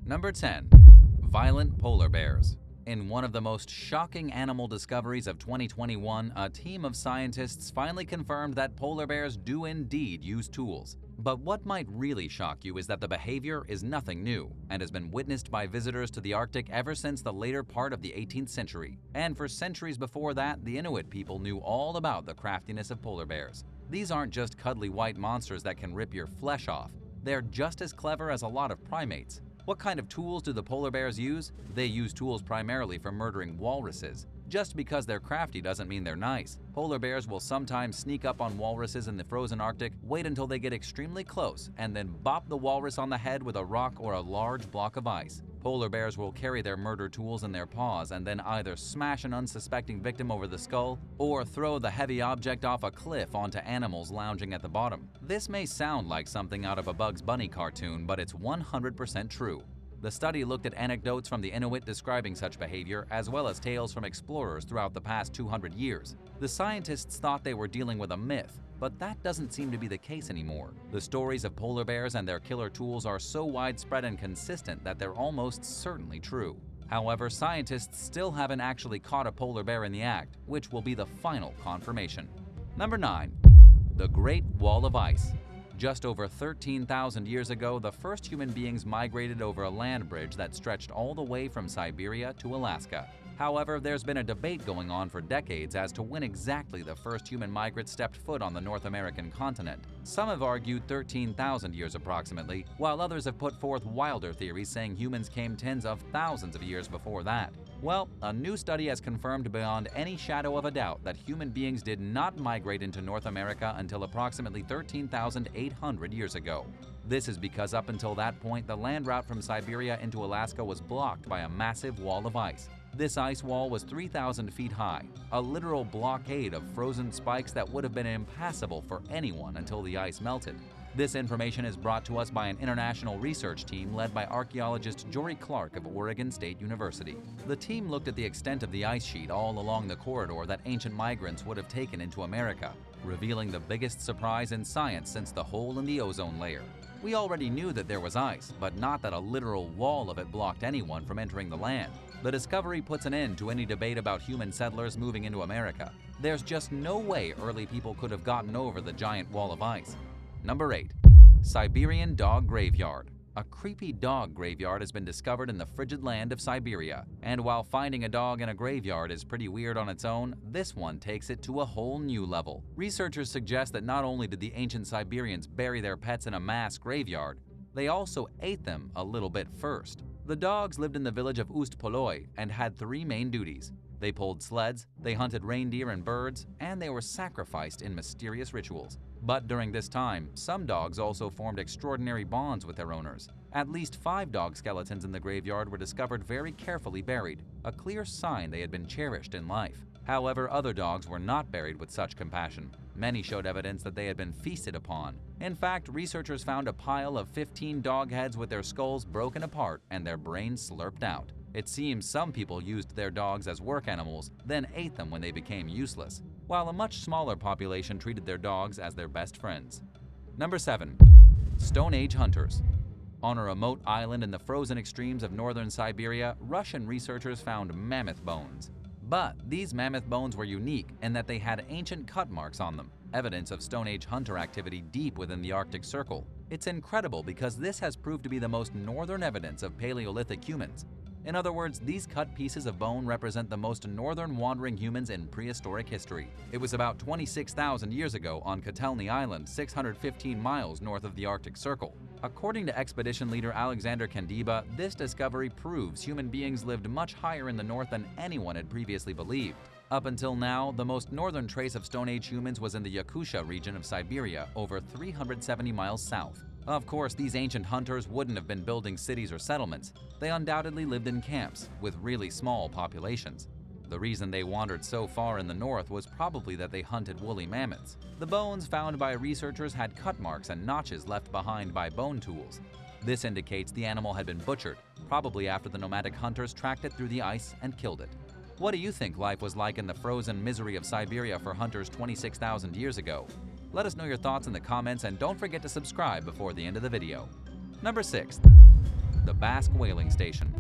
Number 10. Violent polar bears. In one of the most shocking animal discoveries of 2021, a team of scientists finally confirmed that polar bears do indeed use tools. But what might really shock you is that the behavior is nothing new and has been witnessed by visitors to the Arctic ever since the later part of the 18th century. And for centuries before that, the Inuit people knew all about the craftiness of polar bears. These aren't just cuddly white monsters that can rip your flesh off. They're just as clever as a lot of primates. What kind of tools do the polar bears use? They use tools primarily for murdering walruses. Just because they're crafty doesn't mean they're nice. Polar bears will sometimes sneak up on walruses in the frozen Arctic, wait until they get extremely close, and then bop the walrus on the head with a rock or a large block of ice. Polar bears will carry their murder tools in their paws and then either smash an unsuspecting victim over the skull or throw the heavy object off a cliff onto animals lounging at the bottom. This may sound like something out of a Bugs Bunny cartoon, but it's 100% true. The study looked at anecdotes from the Inuit describing such behavior, as well as tales from explorers throughout the past 200 years. The scientists thought they were dealing with a myth, but that doesn't seem to be the case anymore. The stories of polar bears and their killer tools are so widespread and consistent that they're almost certainly true. However, scientists still haven't actually caught a polar bear in the act, which will be the final confirmation. Number 9. The Great Wall of Ice. Just over 13,000 years ago, the first human beings migrated over a land bridge that stretched all the way from Siberia to Alaska. However, there's been a debate going on for decades as to when exactly the first human migrant stepped foot on the North American continent. Some have argued 13,000 years approximately, while others have put forth wilder theories saying humans came tens of thousands of years before that. Well, a new study has confirmed beyond any shadow of a doubt that human beings did not migrate into North America until approximately 13,800 years ago. This is because up until that point, the land route from Siberia into Alaska was blocked by a massive wall of ice. This ice wall was 3,000 feet high, a literal blockade of frozen spikes that would have been impassable for anyone until the ice melted. This information is brought to us by an international research team led by archaeologist Jory Clark of Oregon State University. The team looked at the extent of the ice sheet all along the corridor that ancient migrants would have taken into America, revealing the biggest surprise in science since the hole in the ozone layer. We already knew that there was ice, but not that a literal wall of it blocked anyone from entering the land. The discovery puts an end to any debate about human settlers moving into America. There's just no way early people could have gotten over the giant wall of ice. Number 8. Siberian Dog Graveyard. A creepy dog graveyard has been discovered in the frigid land of Siberia. And while finding a dog in a graveyard is pretty weird on its own, this one takes it to a whole new level. Researchers suggest that not only did the ancient Siberians bury their pets in a mass graveyard, they also ate them a little bit first. The dogs lived in the village of Ust-Poloy and had 3 main duties. They pulled sleds, they hunted reindeer and birds, and they were sacrificed in mysterious rituals. But during this time, some dogs also formed extraordinary bonds with their owners. At least 5 dog skeletons in the graveyard were discovered very carefully buried, a clear sign they had been cherished in life. However, other dogs were not buried with such compassion. Many showed evidence that they had been feasted upon. In fact, researchers found a pile of 15 dog heads with their skulls broken apart and their brains slurped out. It seems some people used their dogs as work animals, then ate them when they became useless, while a much smaller population treated their dogs as their best friends. Number 7. Stone Age Hunters. On a remote island in the frozen extremes of northern Siberia, Russian researchers found mammoth bones. But these mammoth bones were unique in that they had ancient cut marks on them, evidence of Stone Age hunter activity deep within the Arctic Circle. It's incredible because this has proved to be the most northern evidence of Paleolithic humans. In other words, these cut pieces of bone represent the most northern wandering humans in prehistoric history. It was about 26,000 years ago on Kotelny Island, 615 miles north of the Arctic Circle. According to expedition leader Alexander Kandiba, this discovery proves human beings lived much higher in the north than anyone had previously believed. Up until now, the most northern trace of Stone Age humans was in the Yakutia region of Siberia, over 370 miles south. Of course, these ancient hunters wouldn't have been building cities or settlements. They undoubtedly lived in camps, with really small populations. The reason they wandered so far in the north was probably that they hunted woolly mammoths. The bones found by researchers had cut marks and notches left behind by bone tools. This indicates the animal had been butchered, probably after the nomadic hunters tracked it through the ice and killed it. What do you think life was like in the frozen misery of Siberia for hunters 26,000 years ago? Let us know your thoughts in the comments and don't forget to subscribe before the end of the video. Number 6. the Basque whaling station.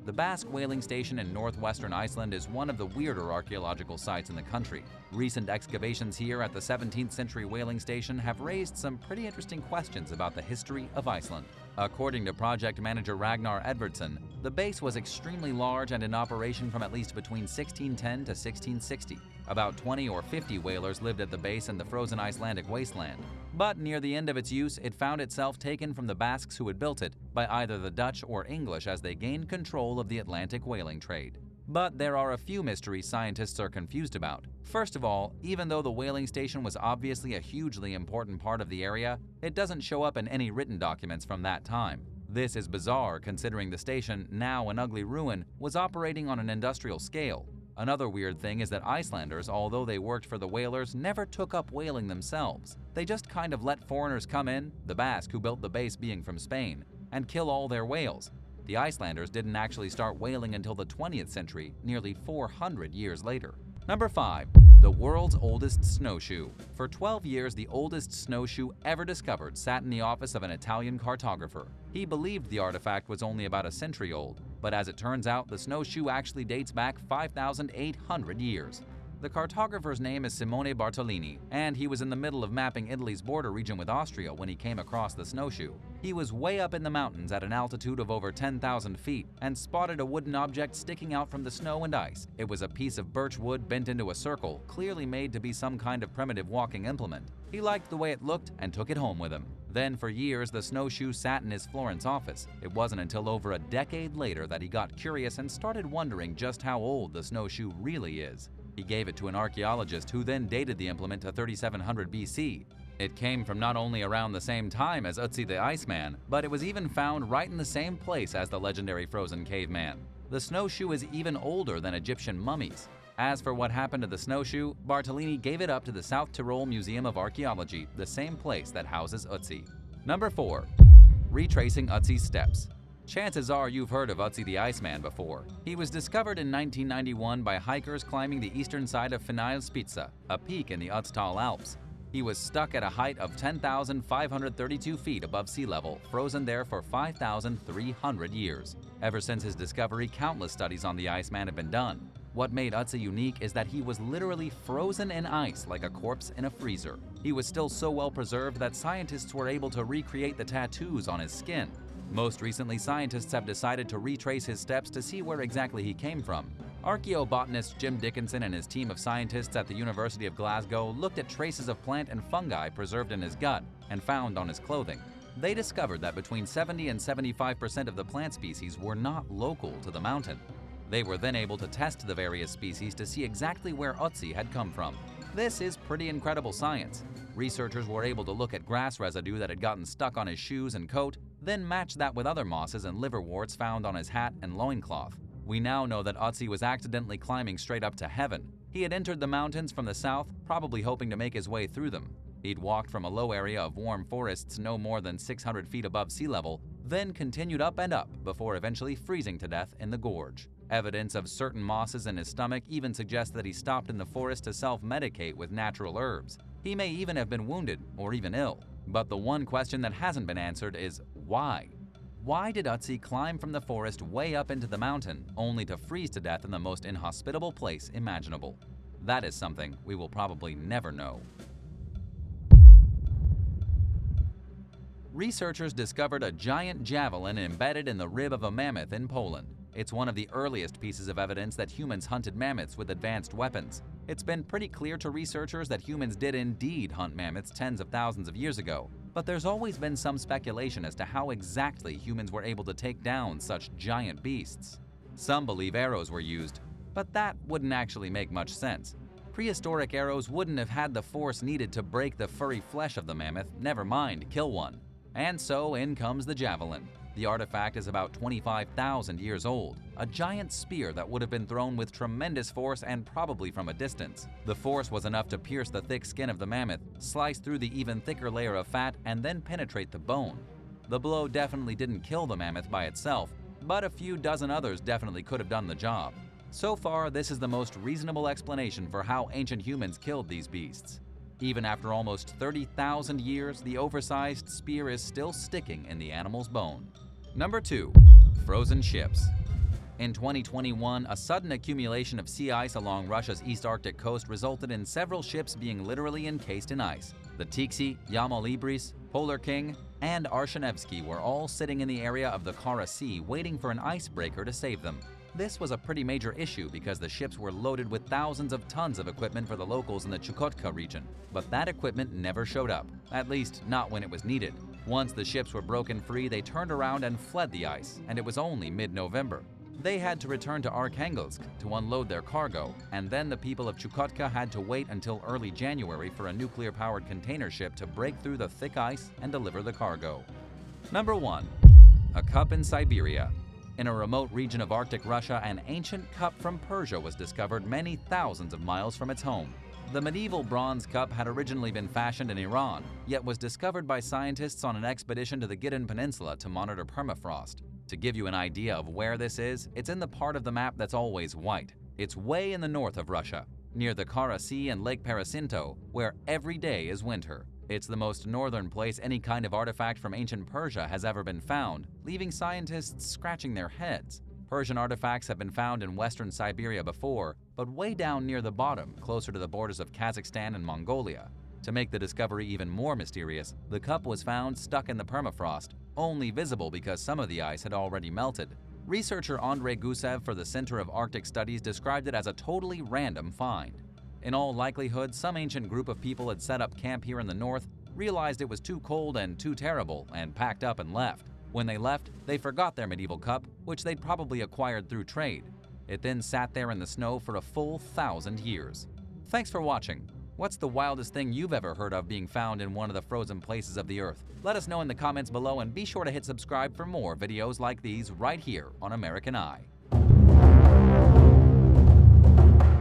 The Basque whaling station in northwestern Iceland is one of the weirder archaeological sites in the country. Recent excavations here at the 17th century whaling station have raised some pretty interesting questions about the history of Iceland. According to project manager Ragnar Edvardsson, the base was extremely large and in operation from at least between 1610 to 1660. About 20 or 50 whalers lived at the base in the frozen Icelandic wasteland. But near the end of its use, it found itself taken from the Basques who had built it by either the Dutch or English as they gained control of the Atlantic whaling trade. But there are a few mysteries scientists are confused about. First of all, even though the whaling station was obviously a hugely important part of the area, it doesn't show up in any written documents from that time. This is bizarre considering the station, now an ugly ruin, was operating on an industrial scale. Another weird thing is that Icelanders, although they worked for the whalers, never took up whaling themselves. They just kind of let foreigners come in, the Basque who built the base being from Spain, and kill all their whales. The Icelanders didn't actually start whaling until the 20th century, nearly 400 years later. Number 5. The world's oldest snowshoe. For 12 years, the oldest snowshoe ever discovered sat in the office of an Italian cartographer. He believed the artifact was only about a century old, but as it turns out, the snowshoe actually dates back 5,800 years. The cartographer's name is Simone Bartolini, and he was in the middle of mapping Italy's border region with Austria when he came across the snowshoe. He was way up in the mountains at an altitude of over 10,000 feet and spotted a wooden object sticking out from the snow and ice. It was a piece of birch wood bent into a circle, clearly made to be some kind of primitive walking implement. He liked the way it looked and took it home with him. Then for years, the snowshoe sat in his Florence office. It wasn't until over a decade later that he got curious and started wondering just how old the snowshoe really is. He gave it to an archaeologist who then dated the implement to 3700 BC. It came from not only around the same time as Utsi the Iceman, but it was even found right in the same place as the legendary frozen caveman. The snowshoe is even older than Egyptian mummies. As for what happened to the snowshoe, Bartolini gave it up to the South Tyrol Museum of Archaeology, the same place that houses Utsi. Number 4. Retracing Utsi's steps. Chances are you've heard of Utsi the Iceman before. He was discovered in 1991 by hikers climbing the eastern side of Finalspitze, a peak in the Utztal Alps. He was stuck at a height of 10,532 feet above sea level, frozen there for 5,300 years. Ever since his discovery, countless studies on the Iceman have been done. What made Utsi unique is that he was literally frozen in ice like a corpse in a freezer. He was still so well preserved that scientists were able to recreate the tattoos on his skin. Most recently, scientists have decided to retrace his steps to see where exactly he came from. Archaeobotanist Jim Dickinson and his team of scientists at the University of Glasgow looked at traces of plant and fungi preserved in his gut and found on his clothing. They discovered that between 70 and 75% of the plant species were not local to the mountain. They were then able to test the various species to see exactly where Utsi had come from. This is pretty incredible science. Researchers were able to look at grass residue that had gotten stuck on his shoes and coat, then match that with other mosses and liverworts found on his hat and loincloth. We now know that Utsi was accidentally climbing straight up to heaven. He had entered the mountains from the south, probably hoping to make his way through them. He'd walked from a low area of warm forests no more than 600 feet above sea level, then continued up and up before eventually freezing to death in the gorge. Evidence of certain mosses in his stomach even suggests that he stopped in the forest to self-medicate with natural herbs. He may even have been wounded or even ill. But the one question that hasn't been answered is why? Why did Utsi climb from the forest way up into the mountain, only to freeze to death in the most inhospitable place imaginable? That is something we will probably never know. Researchers discovered a giant javelin embedded in the rib of a mammoth in Poland. It's one of the earliest pieces of evidence that humans hunted mammoths with advanced weapons. It's been pretty clear to researchers that humans did indeed hunt mammoths tens of thousands of years ago, but there's always been some speculation as to how exactly humans were able to take down such giant beasts. Some believe arrows were used, but that wouldn't actually make much sense. Prehistoric arrows wouldn't have had the force needed to break the furry flesh of the mammoth, never mind kill one. And so in comes the javelin. The artifact is about 25,000 years old, a giant spear that would have been thrown with tremendous force and probably from a distance. The force was enough to pierce the thick skin of the mammoth, slice through the even thicker layer of fat, and then penetrate the bone. The blow definitely didn't kill the mammoth by itself, but a few dozen others definitely could have done the job. So far, this is the most reasonable explanation for how ancient humans killed these beasts. Even after almost 30,000 years, the oversized spear is still sticking in the animal's bone. Number 2. Frozen ships. In 2021, a sudden accumulation of sea ice along Russia's East Arctic coast resulted in several ships being literally encased in ice. The Tixi, Yamal, Polar King, and Arshenevsky were all sitting in the area of the Kara Sea waiting for an icebreaker to save them. This was a pretty major issue because the ships were loaded with thousands of tons of equipment for the locals in the Chukotka region. But that equipment never showed up, at least not when it was needed. Once the ships were broken free, they turned around and fled the ice, and it was only mid-November. They had to return to Arkhangelsk to unload their cargo, and then the people of Chukotka had to wait until early January for a nuclear-powered container ship to break through the thick ice and deliver the cargo. Number 1. A cup in Siberia. In a remote region of Arctic Russia, an ancient cup from Persia was discovered many thousands of miles from its home. The medieval bronze cup had originally been fashioned in Iran, yet was discovered by scientists on an expedition to the Gidon Peninsula to monitor permafrost. To give you an idea of where this is, it's in the part of the map that's always white. It's way in the north of Russia, near the Kara Sea and Lake Parasinto, where every day is winter. It's the most northern place any kind of artifact from ancient Persia has ever been found, leaving scientists scratching their heads. Persian artifacts have been found in western Siberia before, but way down near the bottom, closer to the borders of Kazakhstan and Mongolia. To make the discovery even more mysterious, the cup was found stuck in the permafrost, only visible because some of the ice had already melted. Researcher Andrei Gusev for the Center of Arctic Studies described it as a totally random find. In all likelihood, some ancient group of people had set up camp here in the north, realized it was too cold and too terrible, and packed up and left. When they left, they forgot their medieval cup, which they'd probably acquired through trade. It then sat there in the snow for a full 1,000 years. Thanks for watching. What's the wildest thing you've ever heard of being found in one of the frozen places of the Earth? Let us know in the comments below, and be sure to hit subscribe for more videos like these right here on American Eye.